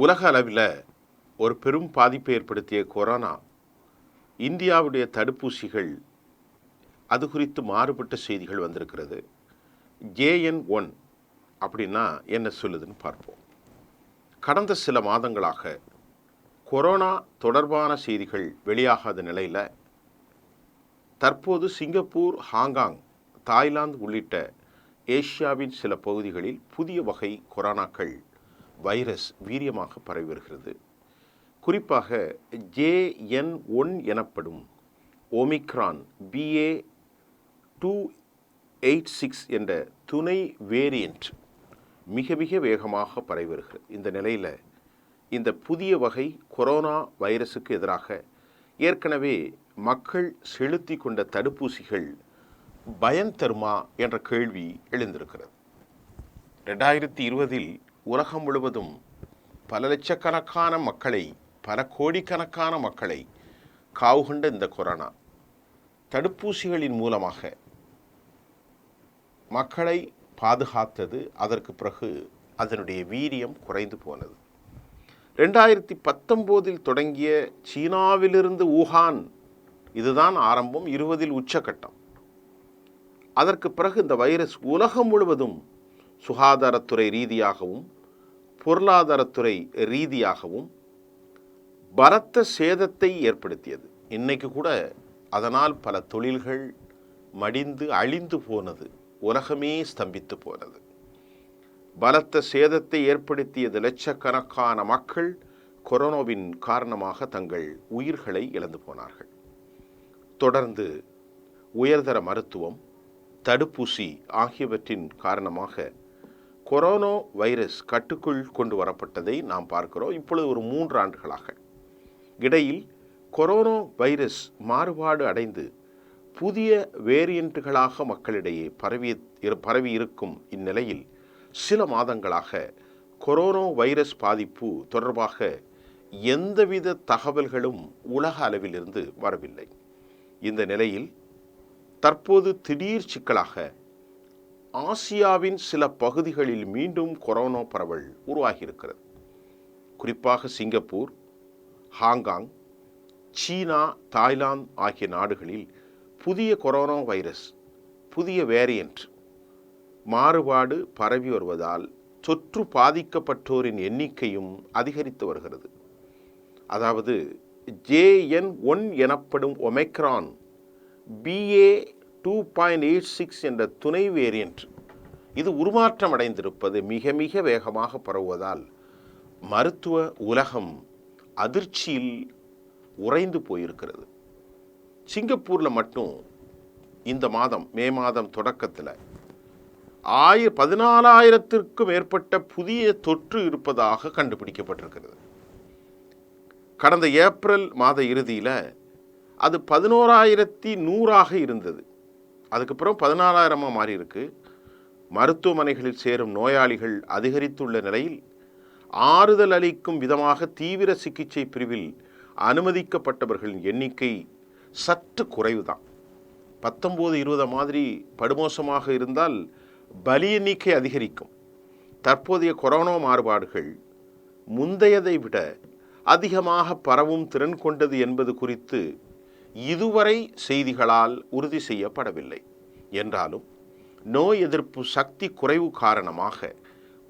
உலக அளவில் ஒரு பெரும் பாதிப்பை ஏற்படுத்திய கொரோனா, இந்தியாவுடைய தடுப்பூசிகள் அது குறித்து மாறுபட்ட செய்திகள் வந்திருக்கிறது. JN1 அப்படின்னா என்ன சொல்லுதுன்னு பார்ப்போம். கடந்த சில மாதங்களாக கொரோனா தொடர்பான செய்திகள் வெளியாகாத நிலையில் தற்போது சிங்கப்பூர், ஹாங்காங், தாய்லாந்து உள்ளிட்ட ஏசியாவின் சில பகுதிகளில் புதிய வகை கொரோனாக்கள் வைரஸ் வீரியமாக பரவி வருகிறது. குறிப்பாக JN1 எனப்படும் ஒமிக்ரான் BA.2.86 என்ற துணை வேரியண்ட் மிக வேகமாக பரவி வருகிறது. இந்த நிலையில் இந்த புதிய வகை கொரோனா வைரஸுக்கு எதிராக ஏற்கனவே மக்கள் செலுத்தி கொண்ட தடுப்பூசிகள் பயன் தருமா என்ற கேள்வி எழுந்திருக்கிறது. 2020 உலகம் முழுவதும் பல லட்சக்கணக்கான மக்களை, பல கோடிக்கணக்கான மக்களை காவுகொண்ட இந்த கொரோனா தடுப்பூசிகளின் மூலமாக மக்களை பாதுகாத்தது. அதற்கு பிறகு அதனுடைய வீரியம் குறைந்து போனது. 2019 தொடங்கிய சீனாவிலிருந்து ஊகான், இதுதான் ஆரம்பம், 20 உச்சக்கட்டம். அதற்கு பிறகு இந்த வைரஸ் உலகம் முழுவதும் சுகாதாரத்துறை ரீதியாகவும் பொருளாதாரத்துறை ரீதியாகவும் பலத்த சேதத்தை ஏற்படுத்தியது. இன்னைக்கு கூட அதனால் பல தொழில்கள் மடிந்து அழிந்து போனது, உலகமே ஸ்தம்பித்து போனது. பலத்த சேதத்தை ஏற்படுத்தியது. லட்சக்கணக்கான மக்கள் கொரோனாவின் காரணமாக தங்கள் உயிர்களை இழந்து போனார்கள். தொடர்ந்து உயர்தர மருத்துவம், தடுப்பூசி ஆகியவற்றின் காரணமாக கொரோனா வைரஸ் கட்டுக்குள் கொண்டு வரப்பட்டதை நாம் பார்க்கிறோம். இப்பொழுது ஒரு 3 ஆண்டுகளாக இடையில் கொரோனா வைரஸ் மாறுபாடு அடைந்து புதிய வேரியண்ட்டுகளாக மக்களிடையே பரவி இருக்கும் இந்நிலையில் சில மாதங்களாக கொரோனா வைரஸ் பாதிப்பு தொடர்பாக எந்தவித தகவல்களும் உலக அளவிலிருந்து வரவில்லை. இந்த நிலையில் தற்போது திடீர் சிக்கலாக ஆசியாவின் சில பகுதிகளில் மீண்டும் கொரோனா பரவல் உருவாகியிருக்கிறது. குறிப்பாக சிங்கப்பூர், ஹாங்காங், சீனா, தாய்லாந்து ஆகிய நாடுகளில் புதிய கொரோனா வைரஸ், புதிய வேரியண்ட் மாறுபாடு பரவி வருவதால் தொற்று பாதிக்கப்பட்டோரின் எண்ணிக்கையும் அதிகரித்து வருகிறது. அதாவது JN1 எனப்படும் ஒமிக்ரான் BA.2.86 என்ற துணை வேரியண்ட் இது உருமாற்றம் அடைந்திருப்பது மிக வேகமாக பரவுவதால் மருத்துவ உலகம் அதிர்ச்சியில் உறைந்து போயிருக்கிறது. சிங்கப்பூரில் மட்டும் இந்த மாதம், மே மாதம் தொடக்கத்தில் 14,000க்கும் மேற்பட்ட புதிய தொற்று இருப்பதாக கண்டுபிடிக்கப்பட்டிருக்கிறது. கடந்த ஏப்ரல் மாத இறுதியில் அது 11,100 இருந்தது. அதுக்கப்புறம் 14,000 மாறி இருக்கு. மருத்துவமனைகளில் சேரும் நோயாளிகள் அதிகரித்துள்ள நிலையில் ஆறுதல் அளிக்கும் விதமாக தீவிர சிகிச்சை பிரிவில் அனுமதிக்கப்பட்டவர்களின் எண்ணிக்கை சற்று குறைவுதான். 19-20 மாதிரி படுமோசமாக இருந்தால் பலி எண்ணிக்கை அதிகரிக்கும். தற்போதைய கொரோனா மாறுபாடுகள் முந்தையதை விட அதிகமாக பரவும் திறன் கொண்டது என்பது குறித்து இதுவரை செய்திகளால் உறுதி செய்யப்படவில்லை. என்றாலும் நோய் எதிர்ப்பு சக்தி குறைவு காரணமாக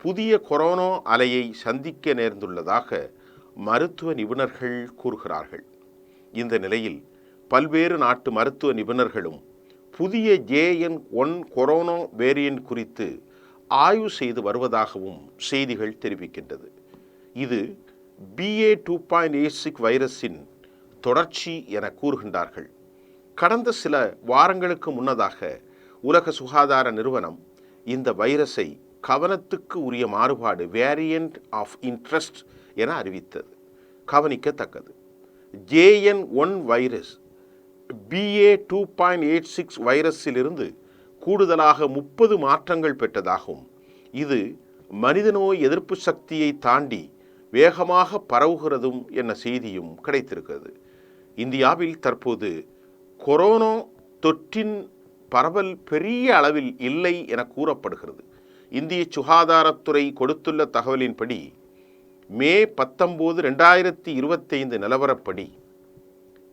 புதிய கொரோனா அலையை சந்திக்க நேர்ந்துள்ளதாக மருத்துவ நிபுணர்கள் கூறுகிறார்கள். இந்த நிலையில் பல்வேறு நாட்டு மருத்துவ நிபுணர்களும் புதிய JN1 கொரோனா வேரியண்ட் குறித்து ஆய்வு செய்து வருவதாகவும் செய்திகள் தெரிவிக்கின்றது. இது BA.2.86 வைரஸின் தொடர்ச்சி என கூறுகின்றார்கள். கடந்த சில வாரங்களுக்கு முன்னதாக உலக சுகாதார நிறுவனம் இந்த வைரஸை கவனத்துக்கு உரிய மாறுபாடு, வேரியண்ட் ஆஃப் இன்ட்ரெஸ்ட் என அறிவித்தது. கவனிக்கத்தக்கது, JN1 வைரஸ் BA.2.86 வைரஸிலிருந்து கூடுதலாக 30 மாற்றங்கள் பெற்றதாகவும் இது மனித நோய் எதிர்ப்பு சக்தியை தாண்டி வேகமாக பரவுகிறதும் என்ற செய்தியும் கிடைத்திருக்கிறது. இந்தியாவில் தற்போது கொரோனா தொற்றின் பரவல் பெரிய அளவில் இல்லை என கூறப்படுகிறது. இந்திய சுகாதாரத்துறை கொடுத்துள்ள தகவலின்படி மே 19, 2025 நிலவரப்படி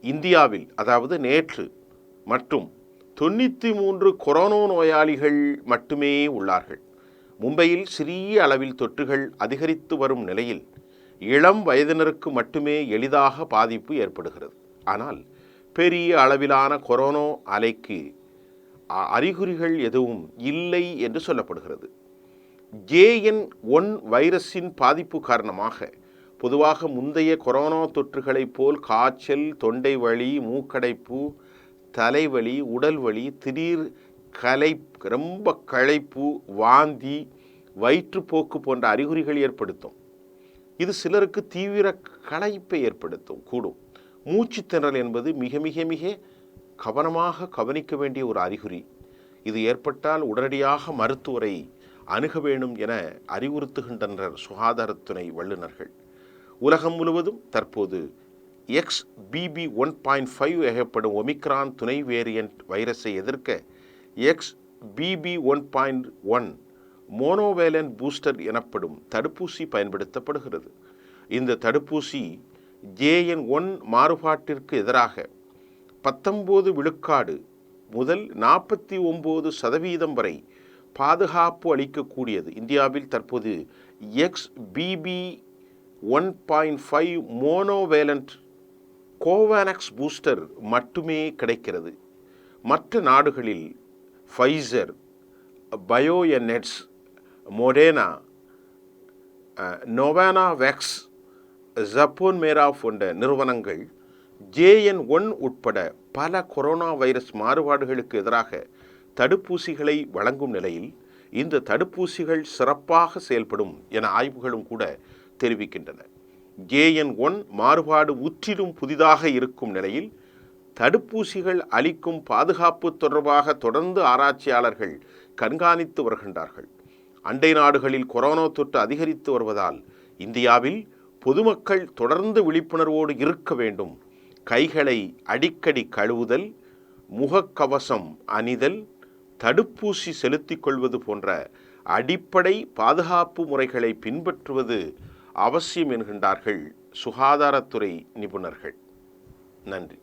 இந்தியாவில், அதாவது நேற்று மற்றும் 93 கொரோனா நோயாளிகள் மட்டுமே உள்ளார்கள். மும்பையில் சிறிய அளவில் தொற்றுகள் அதிகரித்து வரும் நிலையில் இளம் வயதினருக்கு மட்டுமே எளிதாக பாதிப்பு ஏற்படுகிறது. ஆனால் பெரிய அளவிலான கொரோனா அலைக்கு அறிகுறிகள் எதுவும் இல்லை என்று சொல்லப்படுகிறது. JN1 வைரஸின் பாதிப்பு காரணமாக பொதுவாக முந்தைய கொரோனா தொற்றுகளைப் போல் காய்ச்சல், தொண்டை வலி, மூக்கடைப்பு, தலைவலி, உடல் வலி, திடீர் ரொம்ப களைப்பு, வாந்தி, வயிற்றுப்போக்கு போன்ற அறிகுறிகள் ஏற்படுத்தும். இது சிலருக்கு தீவிர களைப்பை ஏற்படுத்தும் கூடும். மூச்சு திணறல் என்பது மிக மிக மிக கவனமாக கவனிக்க வேண்டிய ஒரு அறிகுறி. இது ஏற்பட்டால் உடனடியாக மருத்துவரை அணுக வேண்டும் என அறிவுறுத்துகின்றனர் சுகாதாரத்துறை வல்லுநர்கள். உலகம் முழுவதும் தற்போது XBB.1.5 எனப்படும் ஒமிக்ரான் துணை வேரியன்ட் வைரஸை எதிர்க்க XBB.1.1 மோனோவேலன்ட் பூஸ்டர் எனப்படும் தடுப்பூசி பயன்படுத்தப்படுகிறது. இந்த தடுப்பூசி JN1 மாறுபாட்டிற்கு எதிராக 19 விழுக்காடு முதல் 49% வரை பாதுகாப்பு அளிக்கக்கூடியது. இந்தியாவில் தற்போது XBB.1.5 மோனோவேலன்ட் கோவாக்ஸ் பூஸ்டர் மட்டுமே கிடைக்கிறது. மற்ற நாடுகளில் ஃபைசர், பயோஎன்எட்ஸ், மொடேனா, நோவானாவேக்ஸ், ஜப்போன்மேரா போன்ற நிறுவனங்கள் JN1 உட்பட பல கொரோனா வைரஸ் மாறுபாடுகளுக்கு எதிராக தடுப்பூசிகளை வழங்கும் நிலையில் இந்த தடுப்பூசிகள் சிறப்பாக செயல்படும் என ஆய்வுகளும் கூட தெரிவிக்கின்றன. JN1 மாறுபாடு முற்றிலும் புதிதாக இருக்கும் நிலையில் தடுப்பூசிகள் அளிக்கும் பாதுகாப்பு தொடர்பாக தொடர்ந்து ஆராய்ச்சியாளர்கள் கண்காணித்து வருகின்றார்கள். அண்டை நாடுகளில் கொரோனா தொற்று அதிகரித்து வருவதால் இந்தியாவில் பொதுமக்கள் தொடர்ந்து விழிப்புணர்வோடு இருக்க வேண்டும். கைகளை அடிக்கடி கழுவுதல், முகக்கவசம் அணிதல், தடுப்பூசி செலுத்திக் கொள்வது போன்ற அடிப்படை பாதுகாப்பு முறைகளை பின்பற்றுவது அவசியம் என்கின்றார்கள் சுகாதாரத்துறை நிபுணர்கள். நன்றி.